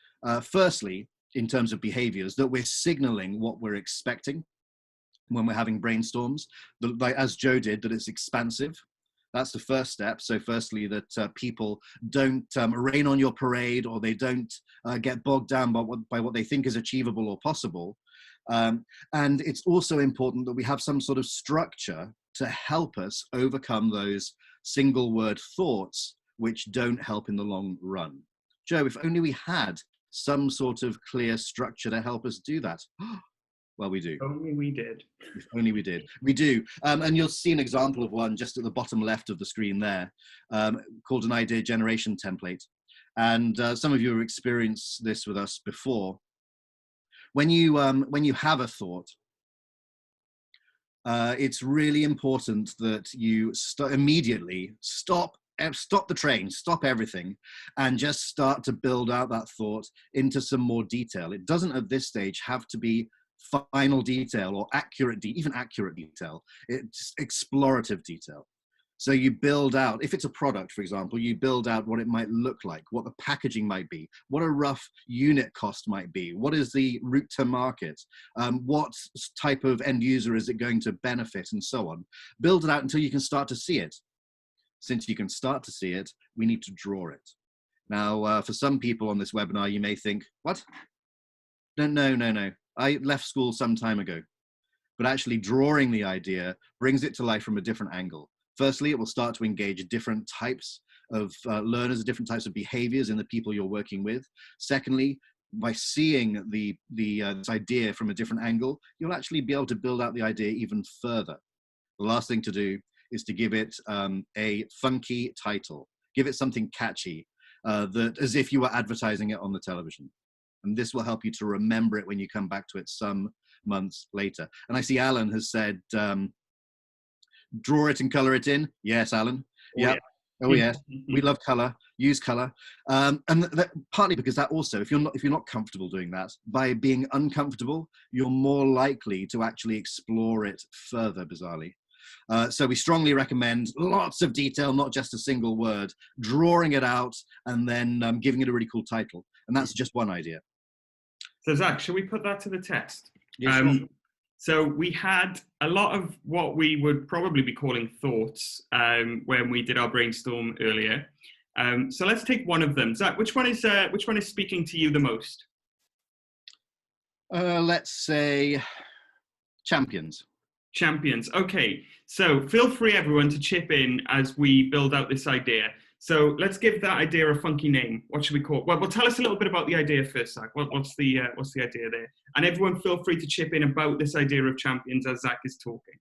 B: firstly, in terms of behaviors, that we're signaling what we're expecting when we're having brainstorms, as Joe did, that it's expansive. That's the first step. So firstly, that people don't rain on your parade, or they don't get bogged down by what they think is achievable or possible. And it's also important that we have some sort of structure to help us overcome those single word thoughts which don't help in the long run. Joe, if only we had some sort of clear structure to help us do that. Well, we do.
A: If only we did.
B: If only we did. We do. And you'll see an example of one just at the bottom left of the screen there, called an idea generation template. And some of you have experienced this with us before. When you have a thought, it's really important that you immediately stop the train, stop everything, and just start to build out that thought into some more detail. It doesn't at this stage have to be final detail or even accurate detail. It's explorative detail. So you build out, if it's a product, for example, you build out what it might look like, what the packaging might be, what a rough unit cost might be, what is the route to market, what type of end user is it going to benefit, and so on. Build it out until you can start to see it. Since you can start to see it, we need to draw it. Now, for some people on this webinar, you may think, what? No. I left school some time ago. But actually drawing the idea brings it to life from a different angle. Firstly, it will start to engage different types of learners, different types of behaviors in the people you're working with. Secondly, by seeing this idea from a different angle, you'll actually be able to build out the idea even further. The last thing to do is to give it a funky title. Give it something catchy, that as if you were advertising it on the television. And this will help you to remember it when you come back to it some months later. And I see Alan has said, draw it and color it in. Yes, Alan.
A: Yeah.
B: Oh yes, we love color. Use color, and partly because that also, if you're not comfortable doing that, by being uncomfortable, you're more likely to actually explore it further. Bizarrely, so we strongly recommend lots of detail, not just a single word, drawing it out, and then giving it a really cool title. And that's just one idea.
A: So Zach, shall we put that to the test?
B: Yes, sure.
A: So we had a lot of what we would probably be calling thoughts when we did our brainstorm earlier. So let's take one of them. Zach, which one is speaking to you the most?
B: Let's say champions.
A: Champions. Okay. So feel free, everyone, to chip in as we build out this idea. So let's give that idea a funky name. What should we call it? Well, tell us a little bit about the idea first, Zach. What's the idea there? And everyone feel free to chip in about this idea of champions as Zach is talking.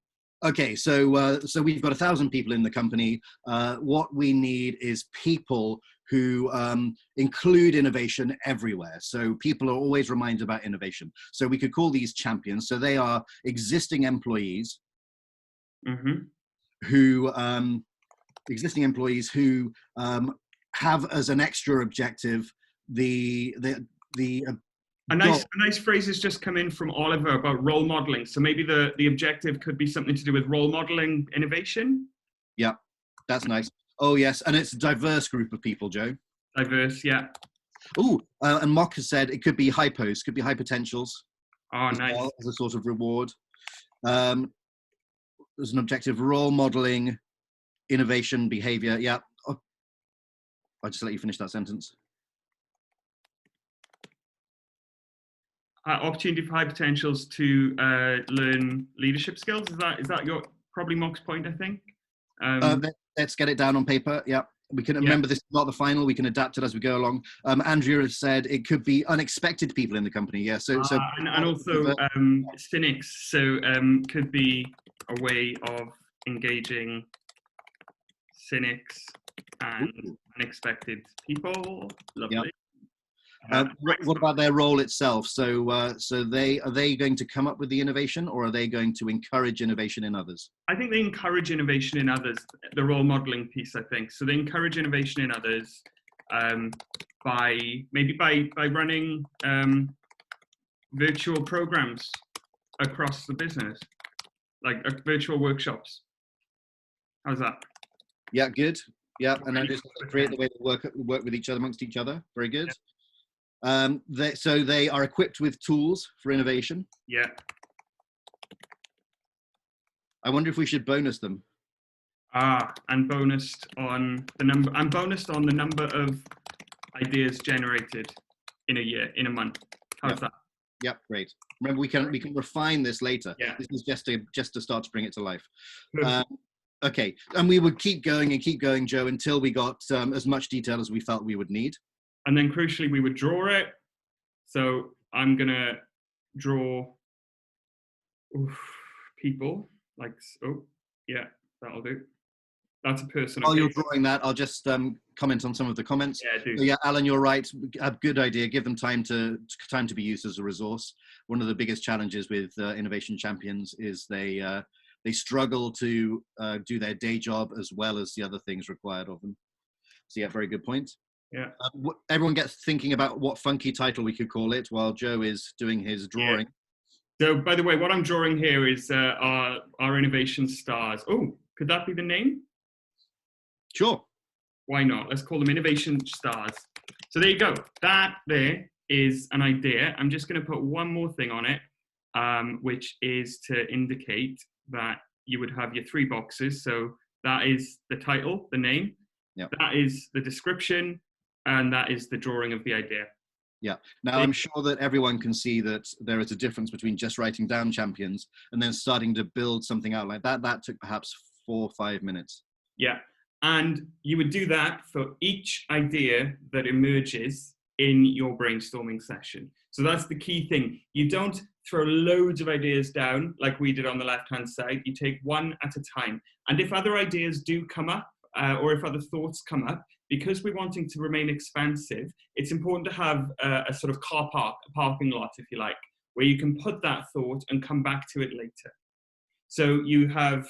B: Okay, so we've got 1,000 people in the company. What we need is people who include innovation everywhere. So people are always reminded about innovation. So we could call these champions. So they are existing employees who have as an extra objective
A: A nice phrase has just come in from Oliver about role modeling. So maybe the objective could be something to do with role modeling innovation.
B: Yeah, that's nice. Oh yes, and it's a diverse group of people, Joe.
A: Diverse, yeah.
B: Oh, and Mock has said it could be hypos, could be high potentials.
A: Oh, nice.
B: Well, as a sort of reward. There's an objective, role modeling, innovation, behavior. Yeah. Oh, I'll just let you finish that sentence.
A: Opportunity for high potentials to learn leadership skills. Is that your probably Mock's point? I think.
B: Let's get it down on paper. Yeah, we can remember this is not the final. We can adapt it as we go along. Andrea has said it could be unexpected people in the company. Yeah,
A: and also cynics. So could be a way of engaging cynics and unexpected people. Lovely.
B: Yep. What about their role itself? So, so are they going to come up with the innovation, or are they going to encourage innovation in others?
A: I think they encourage innovation in others. The role modeling piece, I think. So they encourage innovation in others by running virtual programs across the business, like virtual workshops. How's that?
B: Yeah, good. Yeah, and then just create the way to work with each other, amongst each other. Very good. Yeah. So they are equipped with tools for innovation.
A: Yeah.
B: I wonder if we should bonus them.
A: And bonused on the number. I'm bonused on the number of ideas generated in a year, in a month. How's that?
B: Yep, great. Remember, we can refine this later.
A: Yeah.
B: This is just to start to bring it to life. Okay, and we would keep going, Joe, until we got as much detail as we felt we would need.
A: And then crucially, we would draw it. So I'm gonna draw people like, oh, yeah, that'll do. That's a person.
B: While you're drawing that, I'll just comment on some of the comments.
A: Yeah, do.
B: So yeah, Alan, you're right. A good idea. Give them time to be used as a resource. One of the biggest challenges with innovation champions is they struggle to do their day job as well as the other things required of them. So yeah, very good point.
A: Yeah.
B: Everyone gets thinking about what funky title we could call it while Joe is doing his drawing.
A: Yeah. So, by the way, what I'm drawing here is our innovation stars. Oh, could that be the name?
B: Sure.
A: Why not? Let's call them innovation stars. So there you go. That there is an idea. I'm just going to put one more thing on it, which is to indicate that you would have your 3 boxes. So that is the title, the name.
B: Yep.
A: That is the description, and that is the drawing of the idea.
B: Yeah. Now, I'm sure that everyone can see that there is a difference between just writing down champions and then starting to build something out like that. That took perhaps 4 or 5 minutes.
A: Yeah. And you would do that for each idea that emerges in your brainstorming session. So that's the key thing. You don't throw loads of ideas down like we did on the left-hand side. You take one at a time. And if other ideas do come up, or if other thoughts come up, because we're wanting to remain expansive, it's important to have a sort of car park, a parking lot, if you like, where you can put that thought and come back to it later. So you have,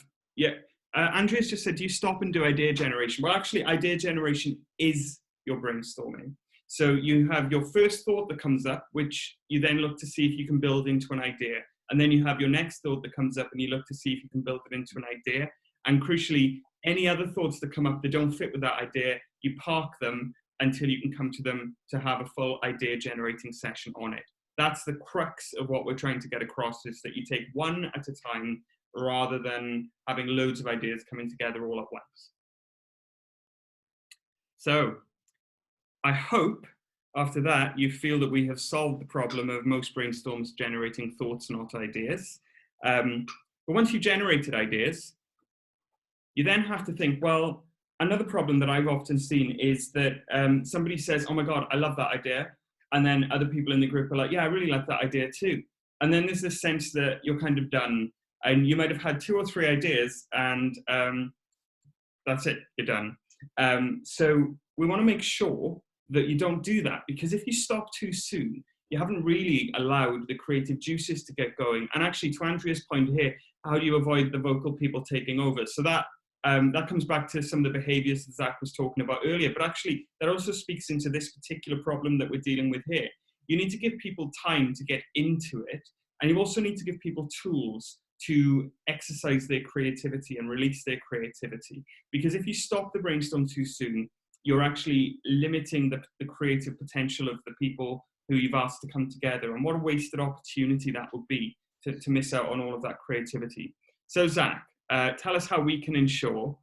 A: Andrea's just said, do you stop and do idea generation? Well, actually, idea generation is your brainstorming. So you have your first thought that comes up, which you then look to see if you can build into an idea. And then you have your next thought that comes up and you look to see if you can build it into an idea. And crucially, any other thoughts that come up that don't fit with that idea, you park them until you can come to them to have a full idea generating session on it. That's the crux of what we're trying to get across, is that you take one at a time rather than having loads of ideas coming together all at once. So I hope after that you feel that we have solved the problem of most brainstorms generating thoughts, not ideas. But once you've generated ideas, you then have to think, well, another problem that I've often seen is that somebody says, oh my God, I love that idea. And then other people in the group are like, yeah, I really like that idea too. And then there's this sense that you're kind of done. And you might have had 2 or 3 ideas and that's it, you're done. So we want to make sure that you don't do that, because if you stop too soon, you haven't really allowed the creative juices to get going. And actually, to Andrea's point here, how do you avoid the vocal people taking over? So that comes back to some of the behaviors that Zac was talking about earlier, but actually that also speaks into this particular problem that we're dealing with here. You need to give people time to get into it, and you also need to give people tools to exercise their creativity and release their creativity. Because if you stop the brainstorm too soon, you're actually limiting the creative potential of the people who you've asked to come together. And what a wasted opportunity that would be to miss out on all of that creativity. So Zac, tell us how we can ensure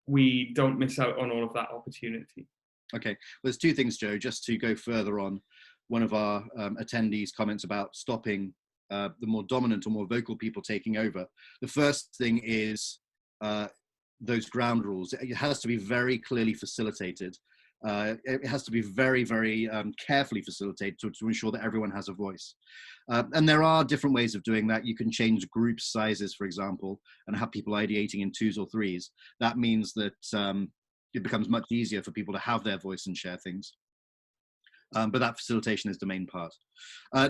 A: we don't miss out on all of that opportunity.
B: Okay, well, there's 2 things, Joe, just to go further on one of our attendees' comments about stopping the more dominant or more vocal people taking over. The first thing is those ground rules. It has to be very clearly facilitated. It has to be very, very carefully facilitated to ensure that everyone has a voice. And there are different ways of doing that. You can change group sizes, for example, and have people ideating in 2s or 3s. That means that it becomes much easier for people to have their voice and share things. But that facilitation is the main part.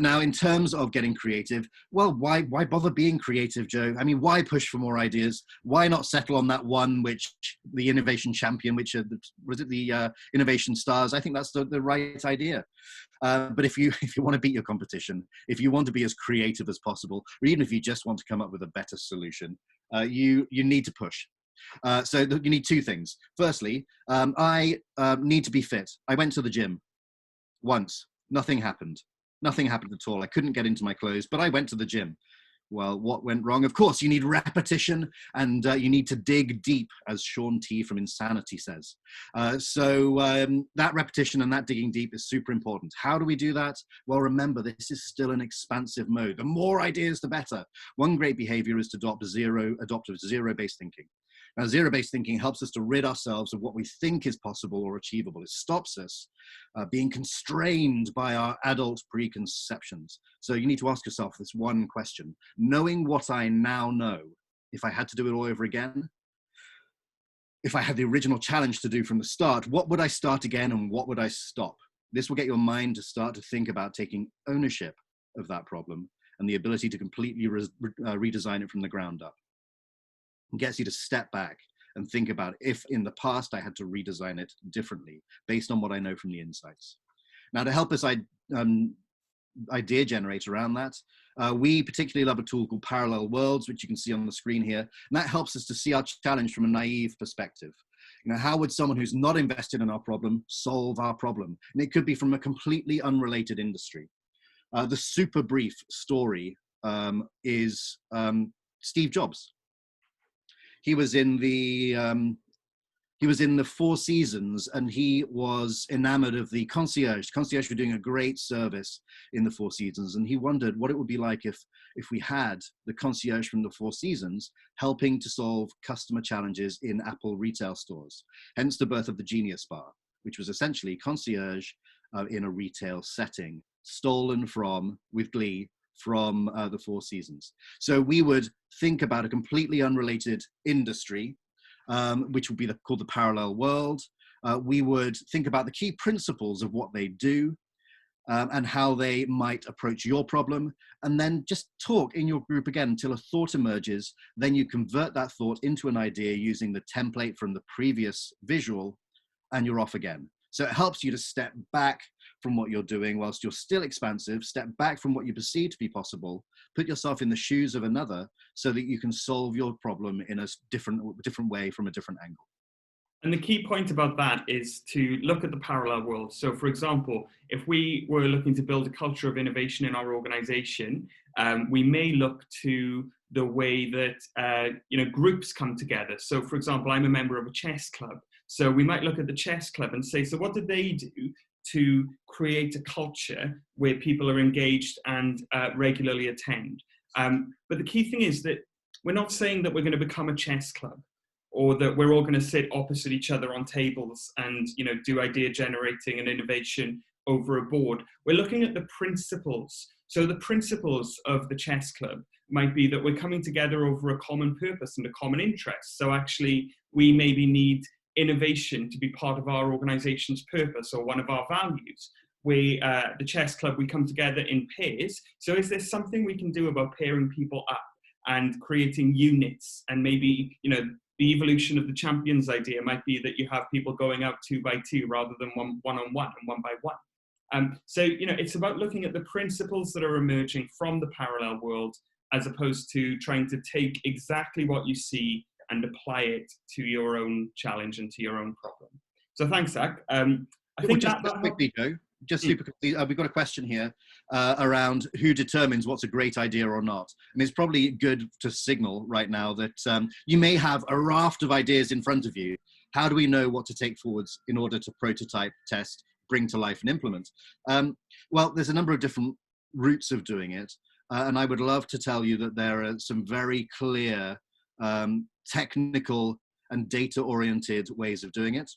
B: Now, in terms of getting creative, well, why bother being creative, Joe? I mean, why push for more ideas? Why not settle on that one which the innovation champion, which was it the innovation stars? I think that's the right idea. But if you want to beat your competition, if you want to be as creative as possible, or even if you just want to come up with a better solution, you need to push. So you need two things. Firstly, I need to be fit. I went to the gym once. Nothing happened. Nothing happened at all. I couldn't get into my clothes, but I went to the gym. Well, what went wrong? Of course, you need repetition, and you need to dig deep, as Sean T from Insanity says. So that repetition and that digging deep is super important. How do we do that? Well, remember, this is still an expansive mode. The more ideas, the better. One great behavior is to adopt zero-based thinking. Now, zero-based thinking helps us to rid ourselves of what we think is possible or achievable. It stops us being constrained by our adult preconceptions. So you need to ask yourself this one question. Knowing what I now know, if I had to do it all over again, if I had the original challenge to do from the start, what would I start again and what would I stop? This will get your mind to start to think about taking ownership of that problem and the ability to completely redesign it from the ground up. It gets you to step back and think about if in the past I had to redesign it differently based on what I know from the insights. Now, to help us idea generate around that, we particularly love a tool called Parallel Worlds, which you can see on the screen here. And that helps us to see our challenge from a naive perspective. You know, how would someone who's not invested in our problem solve our problem? And it could be from a completely unrelated industry. The super brief story is Steve Jobs. He was in the Four Seasons, and he was enamored of the concierge. Concierge were doing a great service in the Four Seasons, and he wondered what it would be like if we had the concierge from the Four Seasons helping to solve customer challenges in Apple retail stores. Hence the birth of the Genius Bar, which was essentially concierge in a retail setting, stolen from, with glee, from the Four Seasons. So we would think about a completely unrelated industry, which would be called the parallel world. We would think about the key principles of what they do and how they might approach your problem, and then just talk in your group again until a thought emerges. Then you convert that thought into an idea using the template from the previous visual, and you're off again. So it helps you to step back from what you're doing whilst you're still expansive, step back from what you perceive to be possible, put yourself in the shoes of another so that you can solve your problem in a different way from a different angle.
A: And the key point about that is to look at the parallel world. So for example, if we were looking to build a culture of innovation in our organization, we may look to the way that groups come together. So for example, I'm a member of a chess club. So we might look at the chess club and say, so what did they do to create a culture where people are engaged and regularly attend? But the key thing is that we're not saying that we're going to become a chess club, or that we're all going to sit opposite each other on tables and do idea generating and innovation over a board. We're looking at the principles. So the principles of the chess club might be that we're coming together over a common purpose and a common interest. So actually, we maybe need innovation to be part of our organization's purpose or one of our values. The chess club, we come together in pairs. So is there something we can do about pairing people up and creating units? And maybe, the evolution of the champions idea might be that you have people going out 2 by 2 rather than one on one and 1 by 1. So it's about looking at the principles that are emerging from the parallel world, as opposed to trying to take exactly what you see and apply it to your own challenge and to your own problem. So thanks, Zac. I think
B: just quickly, Joe, just super quickly, we've got a question here around who determines what's a great idea or not. And it's probably good to signal right now that you may have a raft of ideas in front of you. How do we know what to take forwards in order to prototype, test, bring to life and implement? Well, there's a number of different routes of doing it. And I would love to tell you that there are some very clear technical and data-oriented ways of doing it.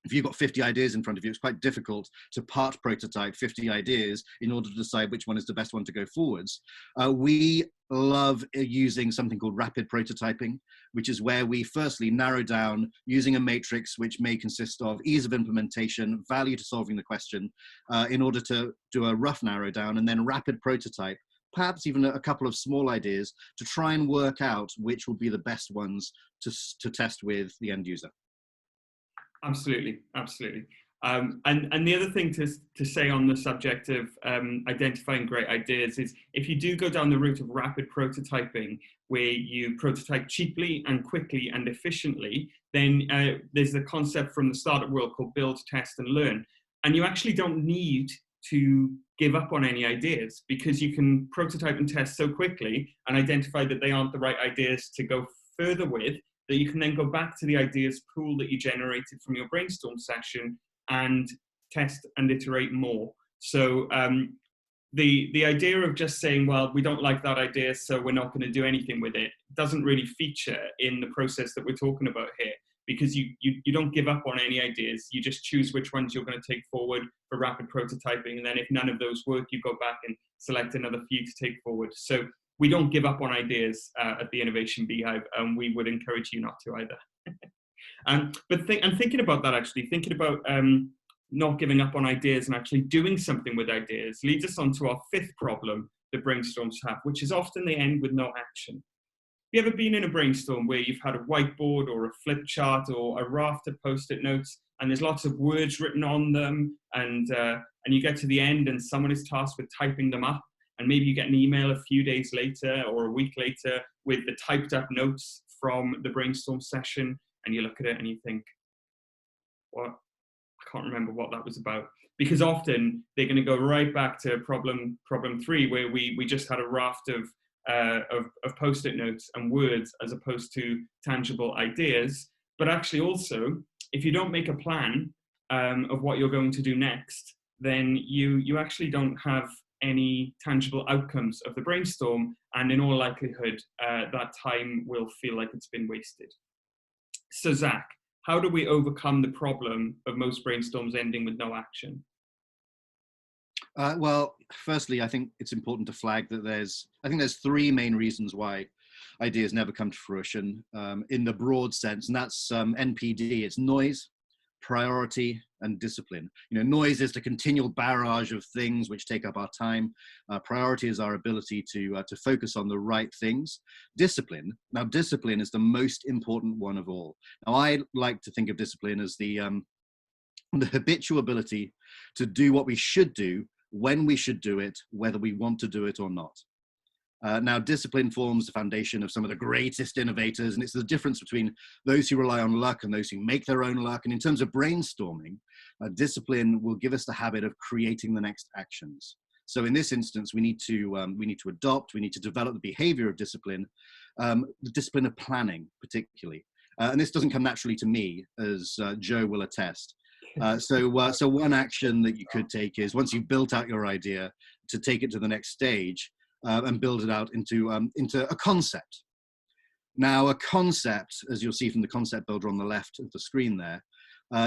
B: if you've got 50 ideas in front of you, it's quite difficult to part prototype 50 ideas in order to decide which one is the best one to go forwards. We love using something called rapid prototyping, which is where we firstly narrow down using a matrix which may consist of ease of implementation, value to solving the question, in order to do a rough narrow down, and then rapid prototype, perhaps even a couple of small ideas to try and work out which will be the best ones to test with the end user.
A: Absolutely, absolutely. And the other thing to say on the subject of identifying great ideas is, if you do go down the route of rapid prototyping, where you prototype cheaply and quickly and efficiently, then there's a concept from the startup world called build, test, and learn. And you actually don't need to give up on any ideas, because you can prototype and test so quickly and identify that they aren't the right ideas to go further with, that you can then go back to the ideas pool that you generated from your brainstorm session and test and iterate more. So the idea of just saying, well, we don't like that idea, so we're not going to do anything with it, doesn't really feature in the process that we're talking about here, because you don't give up on any ideas. You just choose which ones you're going to take forward for rapid prototyping, and then if none of those work, you go back and select another few to take forward. So we don't give up on ideas at the Innovation Beehive, and we would encourage you not to either. But thinking about that, actually, thinking about not giving up on ideas and actually doing something with ideas, leads us on to our fifth problem that brainstorms have, which is often they end with no action. Have you ever been in a brainstorm where you've had a whiteboard or a flip chart or a raft of post-it notes, and there's lots of words written on them, and you get to the end and someone is tasked with typing them up, and maybe you get an email a few days later or a week later with the typed up notes from the brainstorm session, and you look at it and you think, what? I can't remember what that was about. Because often they're going to go right back to problem 3, where we just had a raft of post-it notes and words as opposed to tangible ideas. But actually also, if you don't make a plan of what you're going to do next, then you actually don't have any tangible outcomes of the brainstorm, and in all likelihood, that time will feel like it's been wasted. So Zac, how do we overcome the problem of most brainstorms ending with no action?
B: Well, firstly, I think it's important to flag that there's 3 main reasons why ideas never come to fruition in the broad sense, and that's NPD. It's noise, priority, and discipline. Noise is the continual barrage of things which take up our time. Priority is our ability to focus on the right things. Discipline is the most important one of all. Now, I like to think of discipline as the habitual ability to do what we should do when we should do it, whether we want to do it or not. Now, discipline forms the foundation of some of the greatest innovators, and it's the difference between those who rely on luck and those who make their own luck. And in terms of brainstorming, discipline will give us the habit of creating the next actions. So in this instance, we need to develop the behavior of discipline, the discipline of planning particularly. And this doesn't come naturally to me, as Joe will attest. So one action that you could take is, once you've built out your idea, to take it to the next stage and build it out into a concept. Now, a concept, as you'll see from the concept builder on the left of the screen there,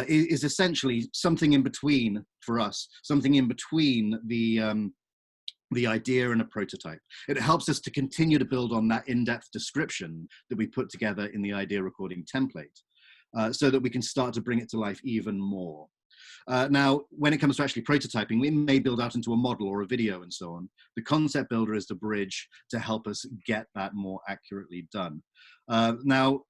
B: is essentially something in between, for us, something in between the idea and a prototype. It helps us to continue to build on that in-depth description that we put together in the idea recording template, so that we can start to bring it to life even more. Now, when it comes to actually prototyping, we may build out into a model or a video and so on. The concept builder is the bridge to help us get that more accurately done. Now,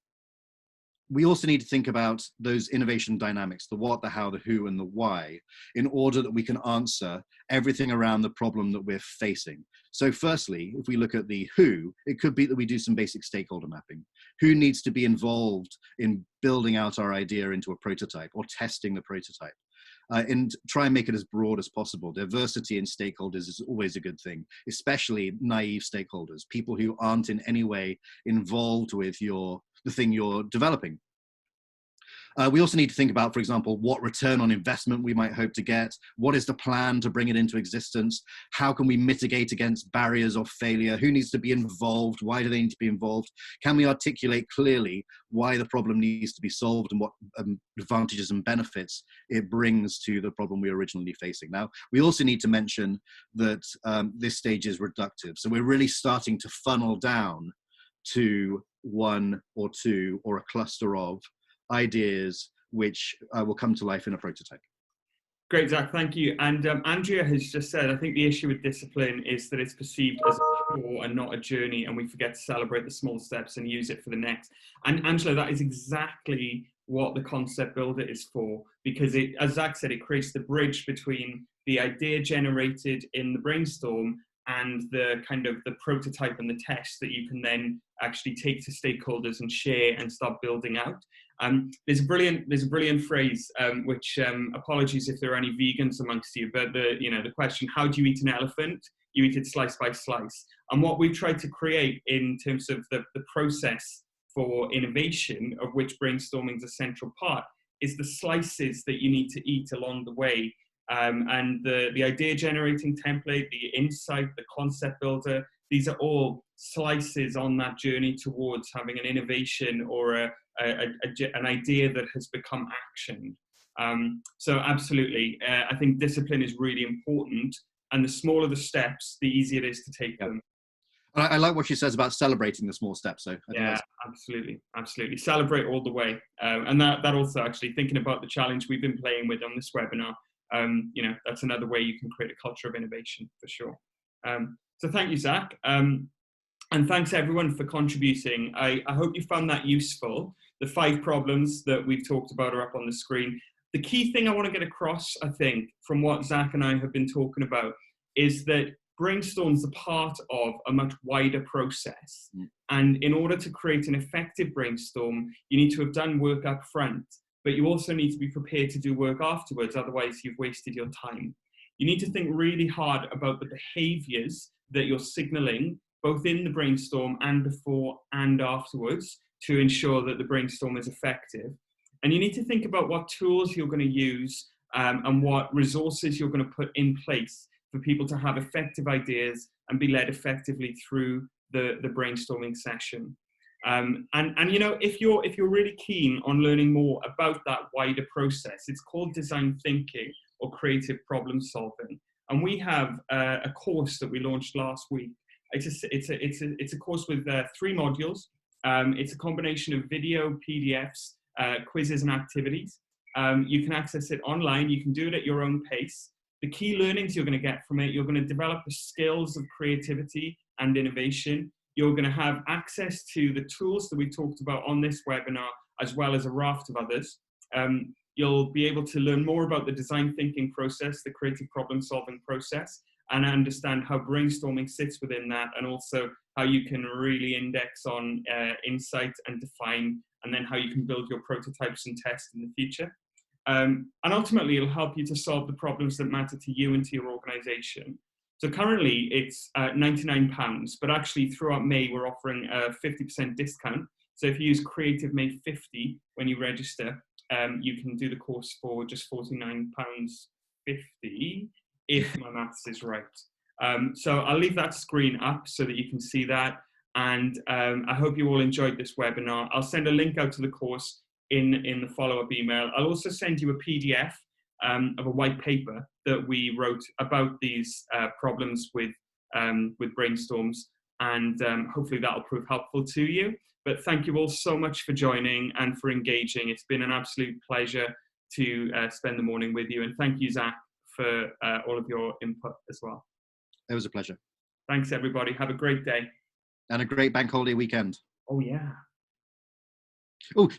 B: we also need to think about those innovation dynamics, the what, the how, the who, and the why, in order that we can answer everything around the problem that we're facing. So firstly, if we look at the who, it could be that we do some basic stakeholder mapping. Who needs to be involved in building out our idea into a prototype or testing the prototype? And try and make it as broad as possible. Diversity in stakeholders is always a good thing, especially naive stakeholders, people who aren't in any way involved with the thing you're developing. We also need to think about, for example, what return on investment we might hope to get. What is the plan to bring it into existence? How can we mitigate against barriers or failure? Who needs to be involved? Why do they need to be involved? Can we articulate clearly why the problem needs to be solved and what advantages and benefits it brings to the problem we were originally facing? Now, we also need to mention that this stage is reductive. So we're really starting to funnel down to one or two or a cluster of ideas which will come to life in a prototype.
A: Great, Zac, thank you. And Andrea has just said, I think the issue with discipline is that it's perceived as a chore and not a journey, and we forget to celebrate the small steps and use it for the next. And Angela, that is exactly what the concept builder is for, because it, as Zac said, it creates the bridge between the idea generated in the brainstorm and the kind of the prototype and the test that you can then actually take to stakeholders and share and start building out. There's a brilliant phrase, which apologies if there are any vegans amongst you, but the question, how do you eat an elephant? You eat it slice by slice. And what we've tried to create in terms of the process for innovation, of which brainstorming is a central part, is the slices that you need to eat along the way. And the idea generating template, the insight, the concept builder, these are all slices on that journey towards having an innovation or an idea that has become action. So absolutely, I think discipline is really important, and the smaller the steps, the easier it is to take them.
B: I like what she says about celebrating the small steps. So
A: yeah, absolutely. Celebrate all the way. And that also, actually, thinking about the challenge we've been playing with on this webinar, that's another way you can create a culture of innovation for sure. So thank you, Zac. And thanks everyone for contributing. I hope you found that useful. The 5 problems that we've talked about are up on the screen. The key thing I want to get across, I think, from what Zac and I have been talking about, is that brainstorm's a part of a much wider process. And in order to create an effective brainstorm, you need to have done work up front, but you also need to be prepared to do work afterwards, otherwise you've wasted your time. You need to think really hard about the behaviors that you're signaling, both in the brainstorm and before and afterwards, to ensure that the brainstorm is effective. And you need to think about what tools you're going to use and what resources you're going to put in place for people to have effective ideas and be led effectively through the brainstorming session. And if you're really keen on learning more about that wider process, it's called design thinking or creative problem solving. And we have a course that we launched last week. It's a course with 3 modules. It's a combination of video, PDFs, quizzes and activities. You can access it online. You can do it at your own pace. The key learnings you're going to get from it, you're going to develop the skills of creativity and innovation. You're going to have access to the tools that we talked about on this webinar, as well as a raft of others. You'll be able to learn more about the design thinking process, the creative problem solving process, and understand how brainstorming sits within that, and also how you can really index on insight and define, and then how you can build your prototypes and test in the future. And ultimately, it'll help you to solve the problems that matter to you and to your organization. So currently it's £99, but actually throughout May, we're offering a 50% discount. So if you use Creative May 50 when you register, you can do the course for just £49.50, if my maths is right. So I'll leave that screen up so that you can see that. And I hope you all enjoyed this webinar. I'll send a link out to the course in the follow-up email. I'll also send you a PDF of a white paper that we wrote about these problems with brainstorms, and hopefully that'll prove helpful to you. But thank you all so much for joining and for engaging. It's been an absolute pleasure to spend the morning with you, and thank you, Zac, for all of your input as well.
B: It was a pleasure.
A: Thanks, everybody. Have a great day.
B: And a great bank holiday weekend.
A: Oh, yeah.
B: Oh,